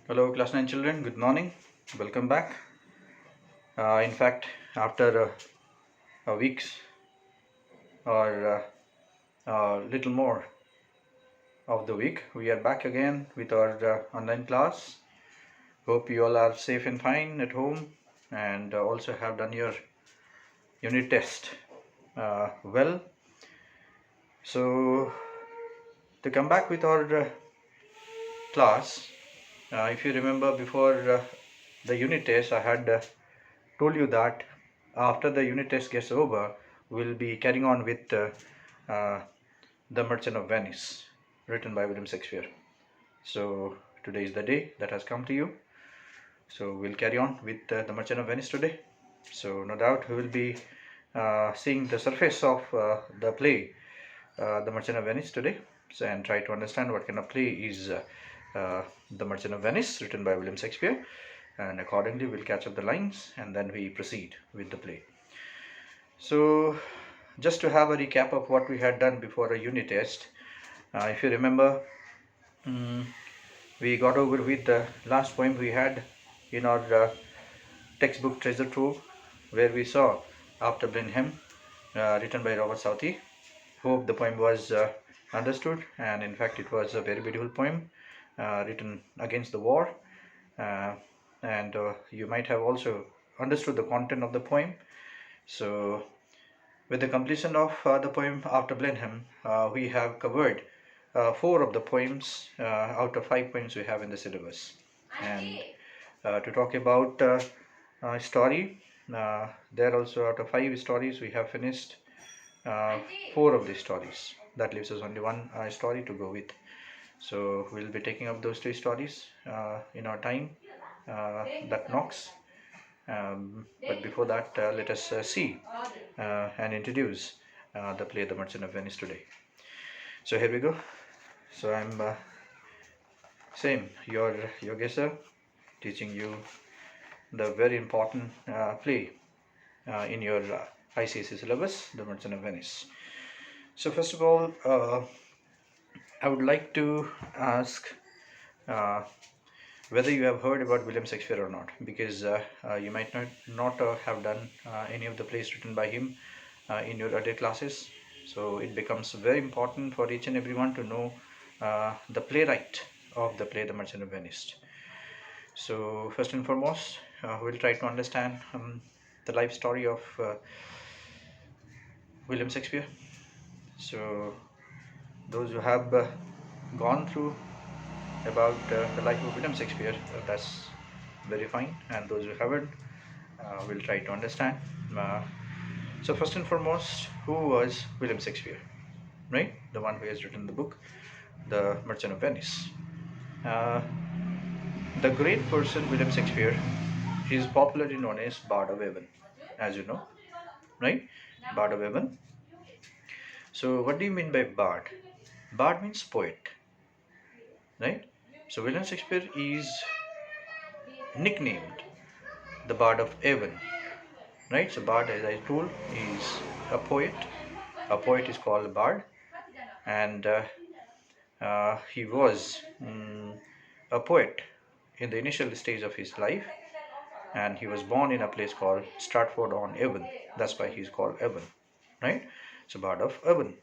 Hello, class 9 children. Good morning. Welcome back. In fact, after a week's or a little more of the week, we are back again with our online class. Hope you all are safe and fine at home and also have done your unit test well. So, to come back with our class, if you remember before the unit test, I had told you that after the unit test gets over, we'll be carrying on with uh, The Merchant of Venice, written by William Shakespeare. So today is the day that has come to you. So we'll carry on with The Merchant of Venice today. So no doubt we will be seeing the surface of the play, The Merchant of Venice today. So, and try to understand what kind of play is The Merchant of Venice, written by William Shakespeare. And accordingly, we'll catch up the lines and then we proceed with the play. So, just to have a recap of what we had done before a unit test, if you remember, we got over with the last poem we had in our textbook Treasure Trove, where we saw After Blenheim, written by Robert Southey. Hope the poem was understood, and in fact, it was a very beautiful poem written against the war. And you might have also understood the content of the poem. So, with the completion of the poem After Blenheim, we have covered 4 of the poems out of 5 poems we have in the syllabus. And to talk about story, there also out of 5 stories we have finished 4 of the stories. That leaves us only one story to go with. So we'll be taking up those 2 stories in our time that knocks. But before that, let us see and introduce the play The Merchant of Venice today. So here we go. So I'm your guesser, teaching you the very important play in your ICSE syllabus, The Merchant of Venice. So first of all, I would like to ask whether you have heard about William Shakespeare or not, because you might not have done any of the plays written by him in your other classes. So it becomes very important for each and everyone to know the playwright of the play The Merchant of Venice. So first and foremost, we'll try to understand the life story of William Shakespeare. So those who have gone through about the life of William Shakespeare, that's very fine, and those who haven't will try to understand. So first and foremost, who was William Shakespeare, right? The one who has written the book The Merchant of Venice. The great person William Shakespeare is popularly known as Bard of Avon, as you know, right? Bard of Avon. So what do you mean by Bard? Bard means poet, right? So William Shakespeare is nicknamed the Bard of Avon, right? So Bard, as I told, is a poet. A poet is called a Bard, and he was a poet in the initial stage of his life, and he was born in a place called Stratford-on-Avon. That's why he's called Avon, right? So Bard of Avon.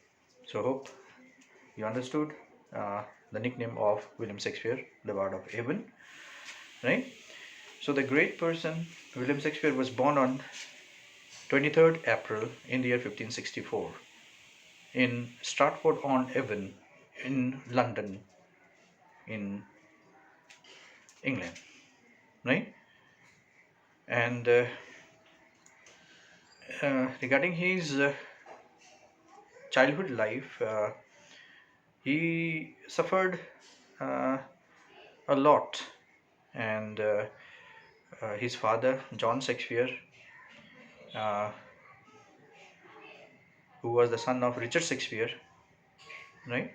So hope you understood the nickname of William Shakespeare, the Bard of Avon, right? So the great person William Shakespeare was born on 23rd April in the year 1564 in Stratford-on-Avon in London, in England, right? And regarding his childhood life, he suffered uh, a lot, and his father, John Shakespeare, uh, who was the son of Richard Shakespeare, right?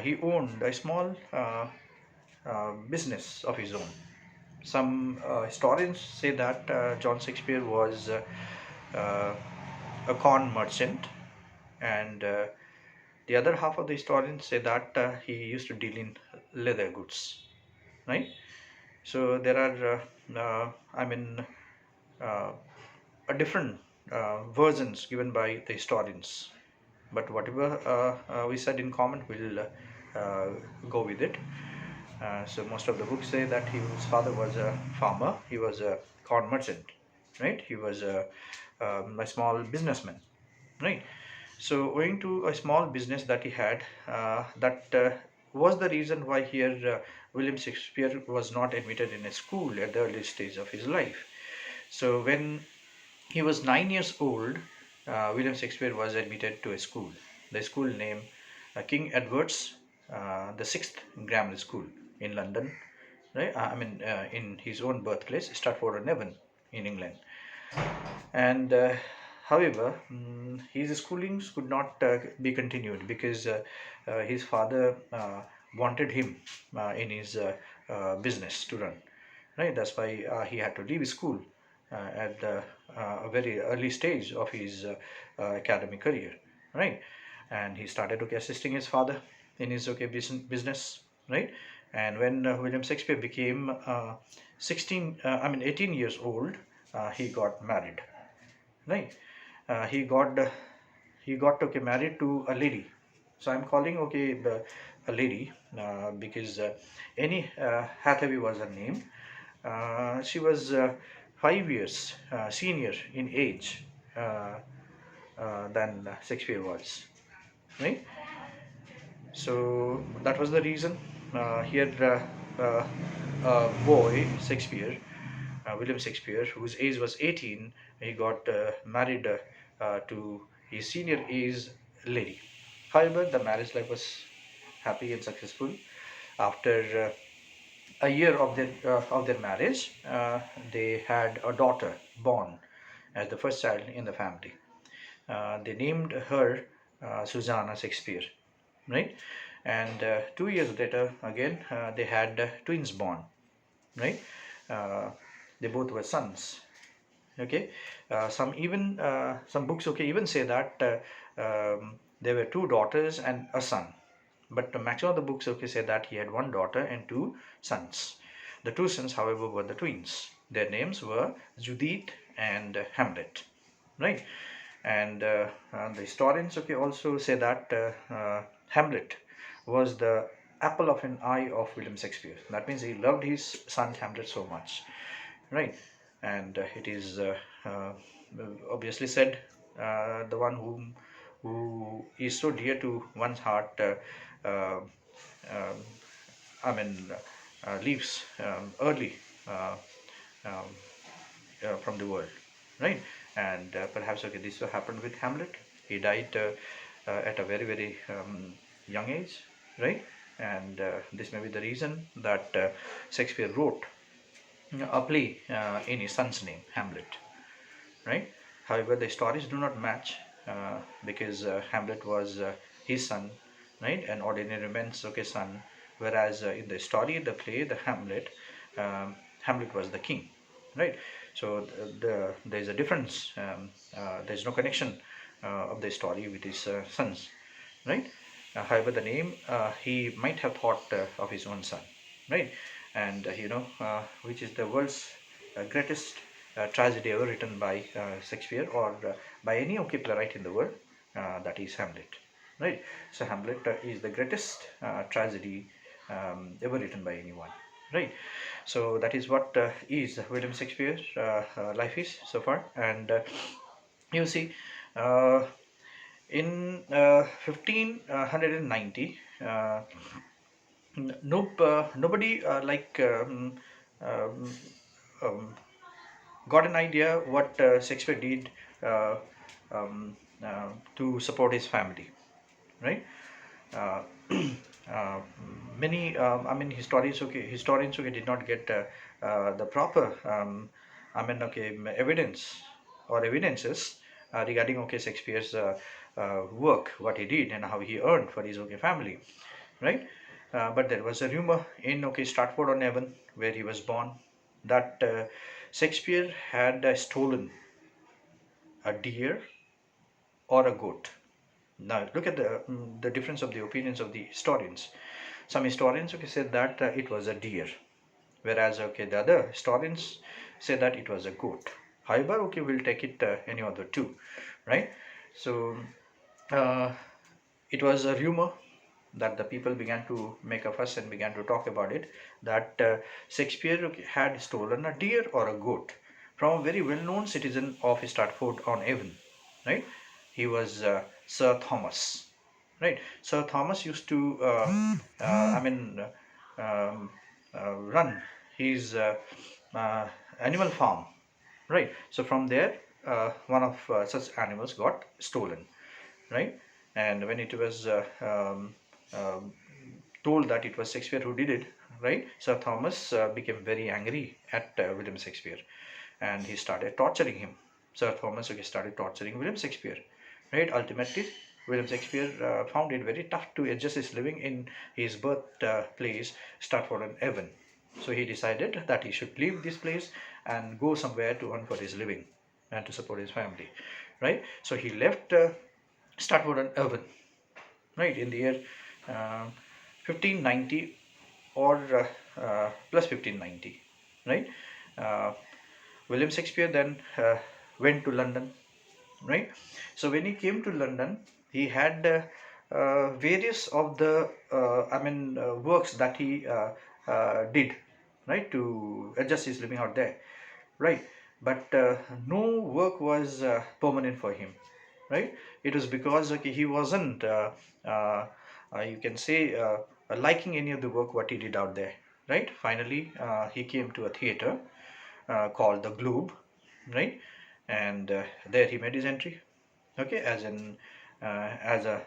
He owned a small business of his own. Some historians say that John Shakespeare was a corn merchant, and the other half of the historians say that he used to deal in leather goods, right? So there are, I mean, uh, a different versions given by the historians. But whatever we said in common, we'll go with it. So most of the books say that his father was a farmer. He was a corn merchant, right? He was a small businessman, right? So owing to a small business that he had, that was the reason why here William Shakespeare was not admitted in a school at the early stage of his life. So when he was 9 years old, William Shakespeare was admitted to a school. The school name King Edward's the Sixth Grammar School in London, right? In his own birthplace, Stratford-on-Avon in England. And however, his schoolings could not be continued because his father wanted him in his business to run. Right, that's why he had to leave school at a very early stage of his academic career. Right, and he started assisting his father in his business. Right, and when William Shakespeare became 18 years old, he got married, right? He got married to a lady. So I'm calling a lady because Annie Hathaway was her name. She was 5 years senior in age than Shakespeare was, right? So that was the reason. Here, boy Shakespeare, William Shakespeare, whose age was 18, he got married to his senior age lady. However, the marriage life was happy and successful. After a year of their marriage, they had a daughter born as the first child in the family. They named her Susanna Shakespeare, right? And 2 years later, again, they had twins born, right? Uh, they both were sons. Okay, some books even say that there were two daughters and a son, but the maximum of the books say that he had one daughter and two sons. The two sons, however, were the twins. Their names were Judith and Hamlet, right? And the historians also say that Hamlet was the apple of an eye of William Shakespeare. That means he loved his son Hamlet so much, right? And it is obviously said, the one who is so dear to one's heart uh, um, leaves early uh, um, from the world, right? And perhaps this happened with Hamlet. He died at a very young age, right? And this may be the reason that Shakespeare wrote a play in his son's name, Hamlet, right? However, the stories do not match because Hamlet was his son, right? An ordinary man's son, whereas in the story, the play, the Hamlet was the king, right? So there's a difference. There's no connection of the story with his sons, right? However, the name he might have thought of his own son, right? And which is the world's greatest tragedy ever written by Shakespeare or by any playwright in the world, that is Hamlet, right? So Hamlet is the greatest tragedy ever written by anyone, right? So that is what is William Shakespeare's life is so far. And you see, uh, in 1590, nope, nobody um, um, got an idea what Shakespeare did uh, um, to support his family, right? Uh, uh, many, historians did not get the proper, evidence or evidences regarding Shakespeare's work, what he did and how he earned for his family, right? But there was a rumor in Stratford-on-Avon, where he was born, that Shakespeare had stolen a deer or a goat. Now look at the difference of the opinions of the historians. Some historians said that it was a deer, whereas okay, the other historians say that it was a goat. However, okay, we'll take it any other two, right? So uh, it was a rumor that the people began to make a fuss and began to talk about it, that Shakespeare had stolen a deer or a goat from a very well-known citizen of Stratford-on-Avon, right? He was Sir Thomas, right? Sir Thomas used to, I mean, um, run his uh, animal farm, right? So from there, one of such animals got stolen, right? And when it was um, told that it was Shakespeare who did it, right? Sir Thomas became very angry at William Shakespeare, and he started torturing him. Sir Thomas okay, started torturing William Shakespeare, right? Ultimately, William Shakespeare found it very tough to adjust his living in his birthplace, Stratford-on-Avon. So he decided that he should leave this place and go somewhere to earn for his living and to support his family, right? So he left Stratford-on-Avon, right, in the year 1590 or plus 1590, right? Uh, William Shakespeare then went to London, right? So when he came to London, he had various of the works that he did, right, to adjust his living out there, right? But no work was permanent for him, right? It was because okay, he wasn't uh, you can say liking any of the work what he did out there, right? Finally he came to a theater called the Globe, right? And there he made his entry, okay, as a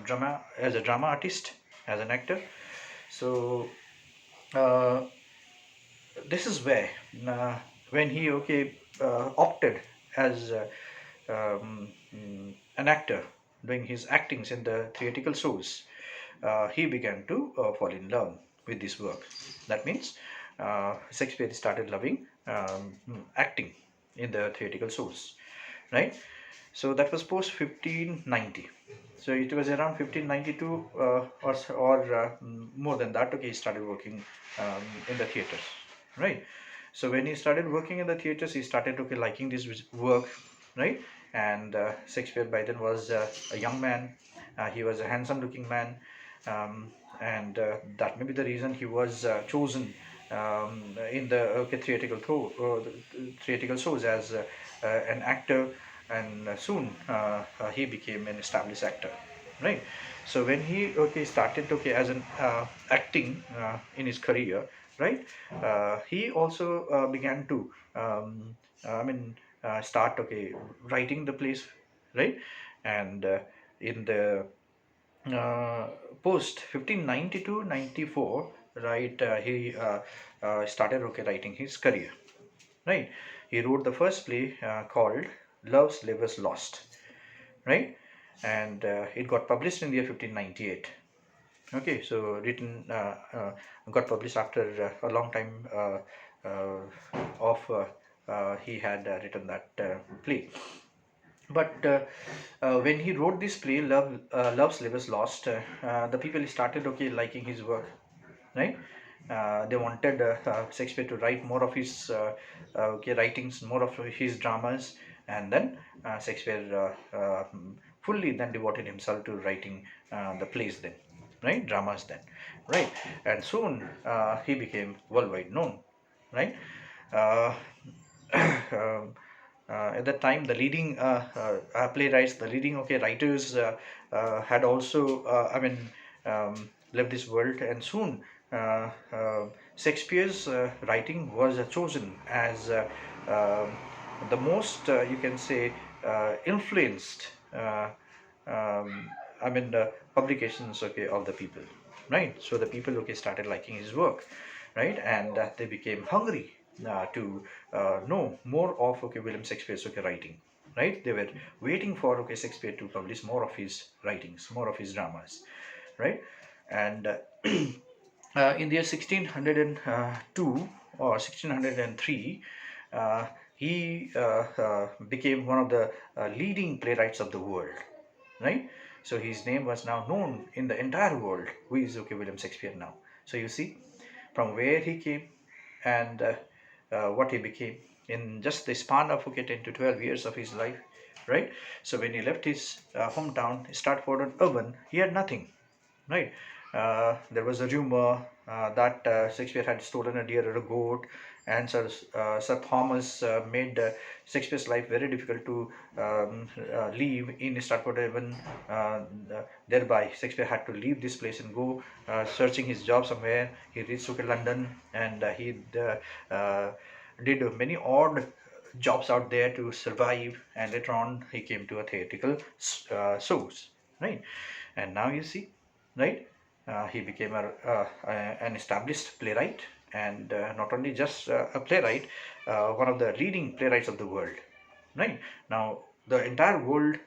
drama artist, as an actor. So uh, this is where when he okay opted as an actor doing his actings in the theatrical shows, he began to fall in love with this work. That means Shakespeare started loving acting in the theatrical shows, right? So that was post 1590. So it was around 1592 or more than that. Okay, he started working in the theaters, right? So when he started working in the theaters, he started okay liking this work, right? And Shakespeare by then was a young man. He was a handsome-looking man, um, and that may be the reason he was chosen in the theatrical shows as an actor, and soon he became an established actor, right? So when he okay started okay as an acting in his career, right? He also began to start okay writing the plays, right? And in the uh, post 1592 94, right, he started okay writing his career, right? He wrote the first play called Love's Labour's Lost, right? And it got published in the year 1598. Okay, so written got published after a long time uh, of he had written that play. But when he wrote this play, Love's Labour's Lost, the people started okay liking his work, right? They wanted Shakespeare to write more of his okay, writings, more of his dramas, and then Shakespeare fully then devoted himself to writing the plays then, right? Dramas then, right? And soon he became worldwide known, right? Uh, um, at that time, the leading playwrights, the leading okay writers had also, left this world, and soon Shakespeare's writing was chosen as the most, you can say, influenced. Publications okay of the people, right? So the people okay started liking his work, right? And they became hungry to know more of okay William Shakespeare's okay writing, right? They were waiting for okay Shakespeare to publish more of his writings, more of his dramas, right? And in the year 1602 or 1603, uh, he became one of the leading playwrights of the world, right? So his name was now known in the entire world. Who is okay William Shakespeare now? So you see from where he came and what he became in just the span of 10 to 12 years of his life, right? So when he left his hometown, Stratford-on-Avon, he had nothing, right? There was a rumor that Shakespeare had stolen a deer or a goat, and Sir Thomas made Shakespeare's life very difficult to live in Stratford-on-Avon. Thereby, Shakespeare had to leave this place and go searching his job somewhere. He reached to London, and he uh, did many odd jobs out there to survive, and later on he came to a theatrical source, right? And now you see, right, he became an established playwright, and not only just a playwright, one of the leading playwrights of the world, right? Now the entire world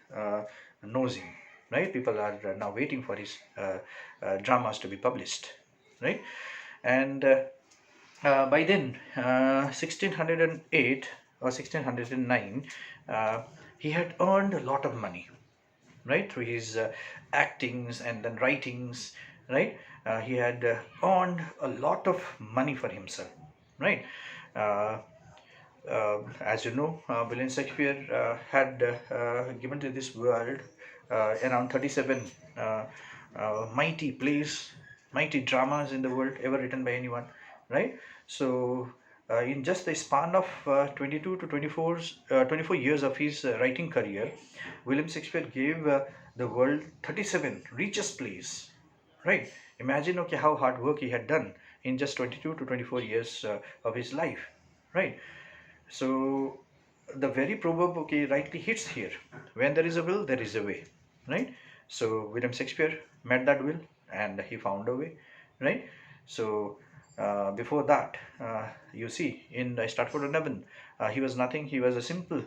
knows him, right? People are now waiting for his dramas to be published, right? And by then, 1608 or 1609, he had earned a lot of money, right, through his actings and then writings, right? He had earned a lot of money for himself, right? Uh, as you know, William Shakespeare had given to this world around 37 uh, mighty plays, mighty dramas in the world ever written by anyone, right? So, in just the span of 22 to 24 years of his writing career, William Shakespeare gave the world 37 richest plays, right? Imagine, okay, how hard work he had done in just 22 to 24 years of his life, right? So the very proverb, okay, rightly hits here. When there is a will, there is a way, right? So William Shakespeare met that will, and he found a way, right? So before that, you see, in Stratford-on-Avon, he was nothing. He was a simple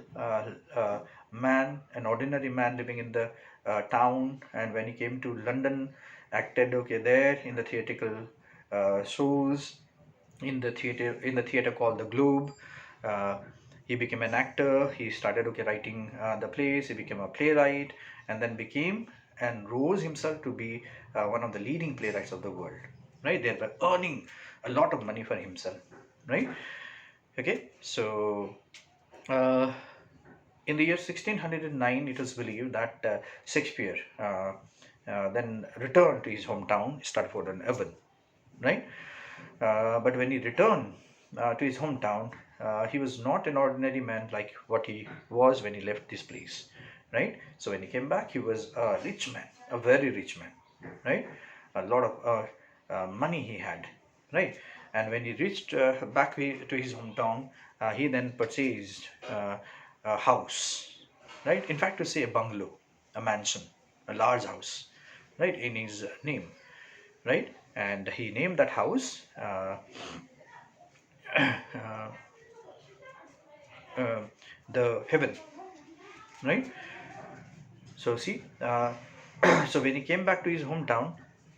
man, an ordinary man living in the town. And when he came to London, acted, okay, there in the theatrical shows, in the theater called the Globe. Uh, he became an actor. He started, okay, writing the plays. He became a playwright, and then became and rose himself to be one of the leading playwrights of the world. Right, thereby earning a lot of money for himself. Right. Okay. So uh, in the year 1609, it was believed that Shakespeare then returned to his hometown, Stratford-on-Avon, right? But when he returned to his hometown, he was not an ordinary man like what he was when he left this place, right? So when he came back, he was a rich man, a very rich man, right? A lot of money he had, right? And when he reached back to his hometown, he then purchased a house, right? In fact, to say a bungalow, a mansion, a large house, right, in his name, right? And he named that house uh, uh, the heaven, right? So see, so when he came back to his hometown,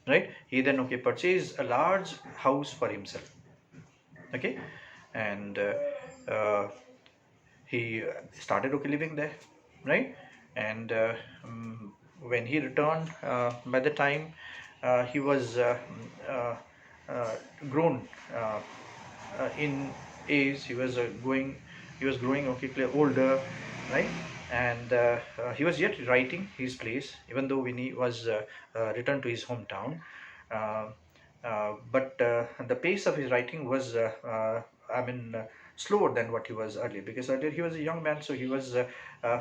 right, he then, okay, purchased a large house for himself, okay, and uh, he started, okay, living there, right? And when he returned, by the time he was uh, uh, grown in age, he was growing, okay, older, right? And he was yet writing his plays, even though when he was returned to his hometown. Uh, but the pace of his writing was, I mean, slower than what he was earlier, because earlier he was a young man, so he was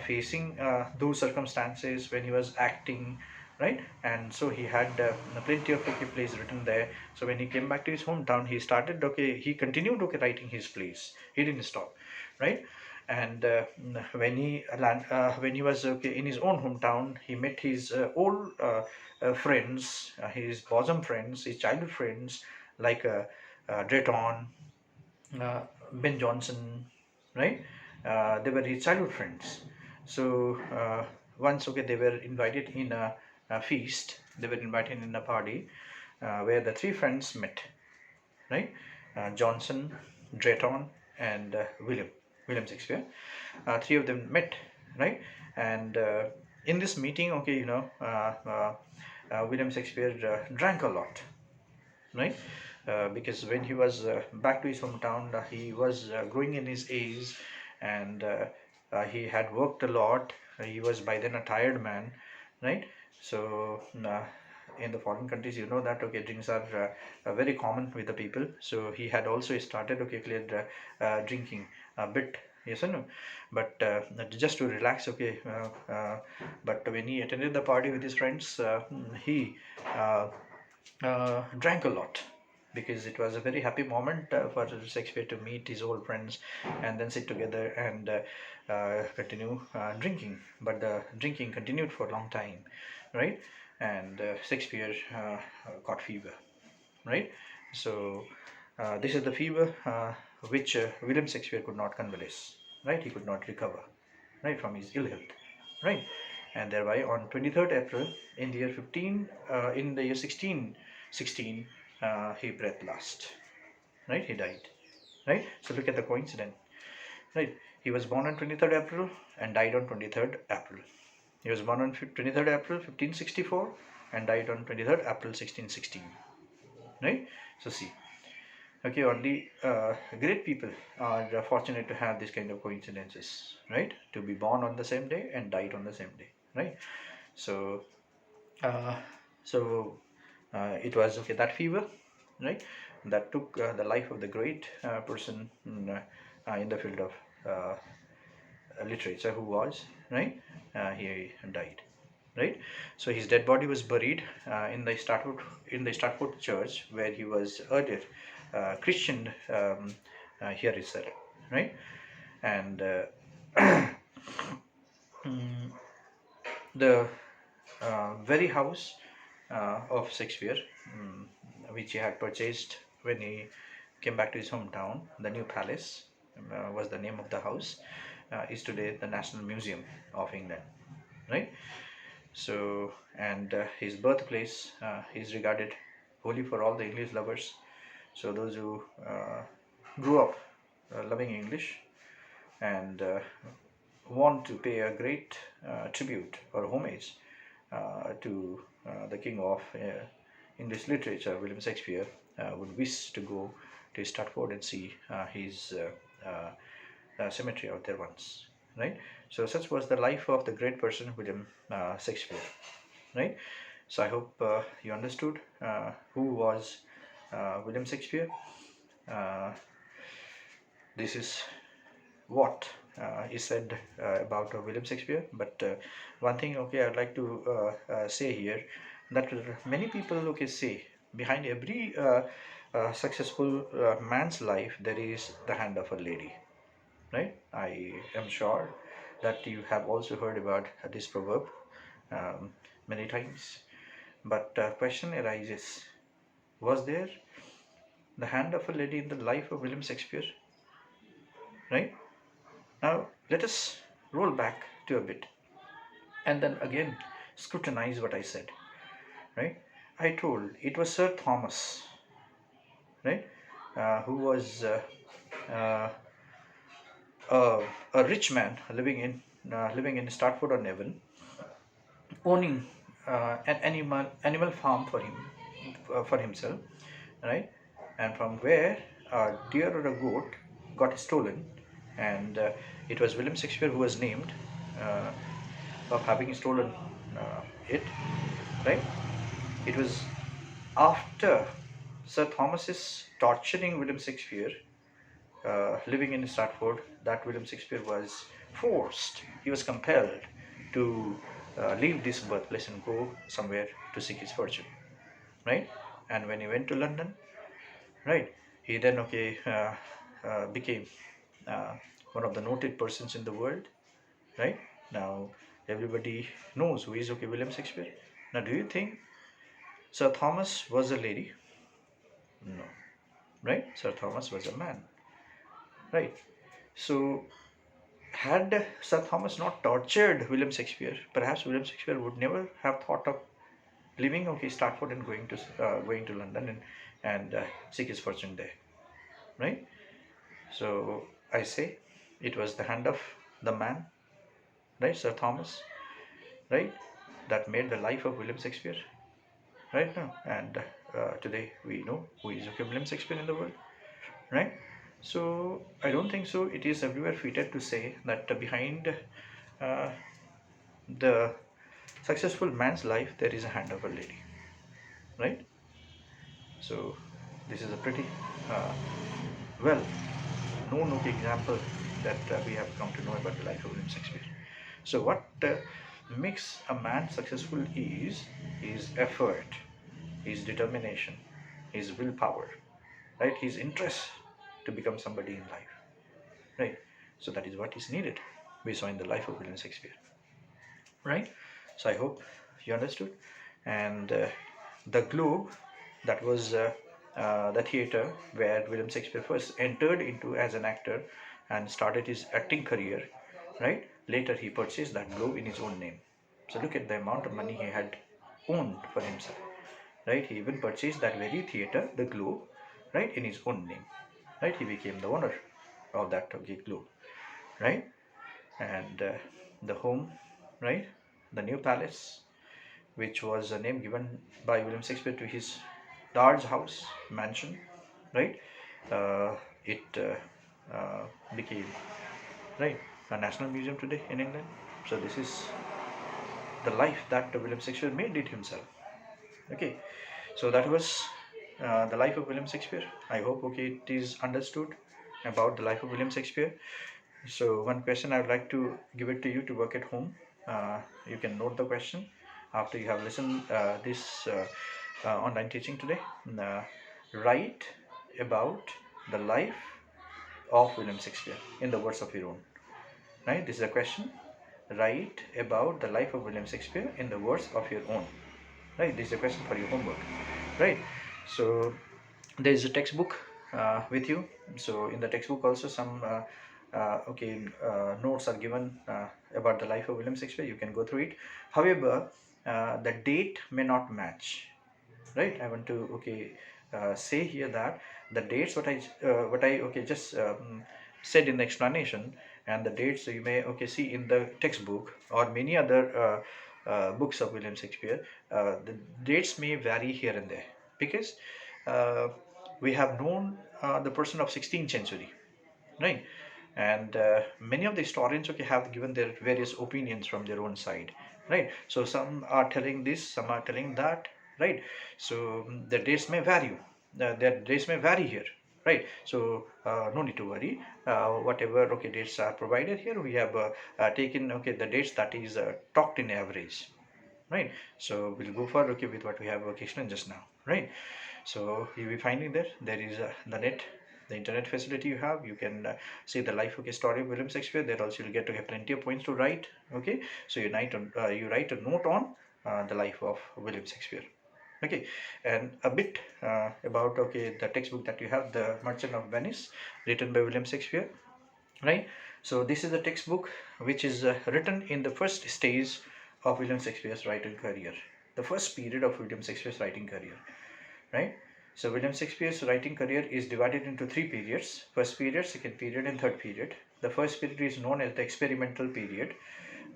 facing those circumstances when he was acting, right? And so he had plenty of, okay, plays written there. So when he came back to his hometown, he continued, okay, writing his plays. He didn't stop, right? And when he was, okay, in his own hometown, he met his old friends, his bosom friends, his childhood friends, like Drayton, uh, Ben Johnson, right? They were his childhood friends. So once, okay, they were invited in a feast. They were invited in a party where the three friends met, right? Johnson, Drayton, and William Shakespeare. Three of them met, right? And in this meeting, okay, William Shakespeare drank a lot, right? because when he was back to his hometown, he was growing in his age, and he had worked a lot. He was by then a tired man, right? So in the foreign countries, you know that okay, drinks are very common with the people. So he had also started okay, clear drinking a bit. Yes or no? But just to relax, okay. But when he attended the party with his friends, he uh, drank a lot because it was a very happy moment for Shakespeare to meet his old friends and then sit together and continue drinking. But the drinking continued for a long time, right? And Shakespeare got fever, right? So this is the fever which William Shakespeare could not convalesce, right? He could not recover, right, from his ill health, right? And thereby on 23rd April in the year 1616, he breathed last, right? He died, right? So look at the coincidence, right? He was born on 23rd April and died on 23rd April. He was born on 23rd April 1564 and died on 23rd April 1616, right? So see, okay, only great people are fortunate to have this kind of coincidences, right? To be born on the same day and died on the same day, right? So, uh, so it was okay that fever, right? That took the life of the great person in the field of literature who was right. He died, right? So his dead body was buried in the Stratford church where he was earlier christianed here itself, right? And mm, the very house of Shakespeare, which he had purchased when he came back to his hometown, the new palace was the name of the house, is today the National Museum of England, right? So, and his birthplace is regarded holy for all the English lovers. So, those who grew up loving English and want to pay a great tribute or homage to the king of English literature, William Shakespeare, would wish to go to Stratford and see his cemetery out there once, right? So such was the life of the great person William Shakespeare, right? So I hope you understood who was William Shakespeare. Uh, this is what is said about William Shakespeare. But one thing, okay, I'd like to say here that many people, okay, say behind every successful man's life there is the hand of a lady, right? I am sure that you have also heard about this proverb um, many times. But question arises: was there the hand of a lady in the life of William Shakespeare? Right? Now let us roll back to a bit and then again scrutinize what I said. Right? I told it was Sir Thomas, right, who was uh, a rich man living in Stratford on Avon, owning an animal farm for himself, right? And from where a deer or a goat got stolen, and it was William Shakespeare who was named uh, of having stolen it, right? It was after Sir Thomas's torturing William Shakespeare, living in Stratford, that William Shakespeare was forced, he was compelled to leave this birthplace and go somewhere to seek his fortune, right? And when he went to London, right, he then okay became uh, one of the noted persons in the world, right? Now everybody knows who is okay William Shakespeare. Now, do you think Sir Thomas was a lady? No, right? Sir Thomas was a man, right? So had Sir Thomas not tortured William Shakespeare, perhaps William Shakespeare would never have thought of leaving okay Stratford and going to London and seek his fortune there, right? So I say it was the hand of the man, right, Sir Thomas, right, that made the life of William Shakespeare, right now, and today we know who is William Shakespeare in the world, right? So I don't think so. It is everywhere fitted to say that behind uh, the successful man's life there is a hand of a lady, right? So this is a pretty uh, well known example that we have come to know about the life of William Shakespeare. So what makes a man successful is his effort, his determination, his willpower, right? His interest to become somebody in life, right? So that is what is needed. We saw in the life of William Shakespeare, right? So I hope you understood. And the Globe, that was the theater where William Shakespeare first entered into as an actor and started his acting career, right? Later he purchased that Globe in his own name. So look at the amount of money he had owned for himself, right? He even purchased that very theater, the Globe, right, in his own name, right? He became the owner of that Globe, right? And the home, right, the new palace, which was a name given by William Shakespeare to his large house mansion, right? It became, right, a national museum today in England. So this is the life that William Shakespeare made it himself. Okay, so that was the life of William Shakespeare. I hope okay it is understood about the life of William Shakespeare. So one question I would like to give it to you to work at home. You can note the question after you have listened this online teaching today. Uh, Write about the life of William Shakespeare in the words of your own. Right? This is a question. Write about the life of William Shakespeare in the words of your own. Right? This is a question for your homework. Right? So there is a textbook with you. So in the textbook also some notes are given about the life of William Shakespeare. You can go through it. However, the date may not match, right? I want to say here that the dates what I just said in the explanation, and the dates you may see in the textbook or many other books of William Shakespeare. The dates may vary here and there because uh, we have known the person of 16th century, right? And many of the historians have given their various opinions from their own side, right? So some are telling this, some are telling that, right? So the dates may vary, the dates may vary here, right? So no need to worry. Whatever dates are provided here, we have taken the dates that is talked in average, right? So we'll go for with what we have explained just now, right? So you'll be finding there is the internet facility you have. You can see the life story of William Shakespeare. There also you'll get to have plenty of points to write. Okay, so you write a note on the life of William Shakespeare. Okay, and a bit about the textbook that you have, the Merchant of Venice, written by William Shakespeare, right? So this is the textbook which is written in the first stage of William Shakespeare's writing career, the first period of William Shakespeare's writing career, right? So William Shakespeare's writing career is divided into three periods: first period, second period, and third period. The first period is known as the experimental period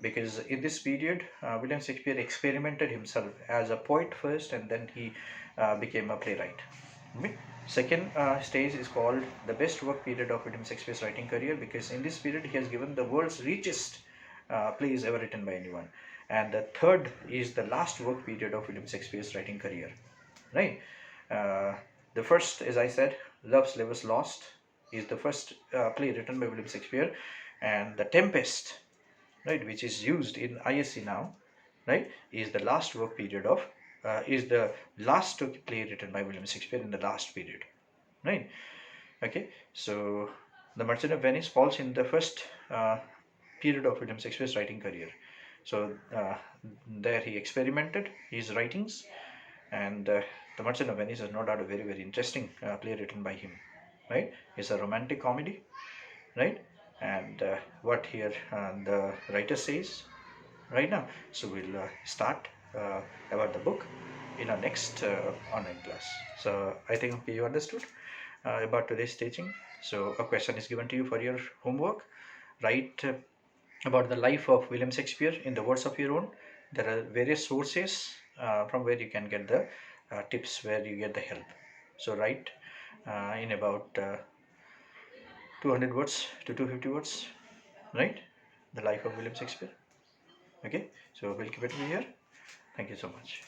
because in this period William Shakespeare experimented himself as a poet first, and then he became a playwright. Okay. Second stage is called the best work period of William Shakespeare's writing career because in this period he has given the world's richest plays ever written by anyone. And the third is the last work period of William Shakespeare's writing career, right? Uh, the first, as I said, Love's Labour's Lost is the first play written by William Shakespeare, and The Tempest, right, which is used in ISC now, right, is the last work period of is the last play written by William Shakespeare in the last period, right? Okay, so The Merchant of Venice falls in the first period of William Shakespeare's writing career. So there he experimented his writings, and The Merchant of Venice is no doubt a very very interesting play written by him, right? It's a romantic comedy, right? And what here the writer says right now. So we'll start about the book in our next online class. So I think you understood about today's teaching. So a question is given to you for your homework. Write about the life of William Shakespeare in the words of your own. There are various sources from where you can get the tips where you get the help. So write in about 200 words to 250 words, right? The life of William Shakespeare. Okay, so we'll keep it here. Thank you so much.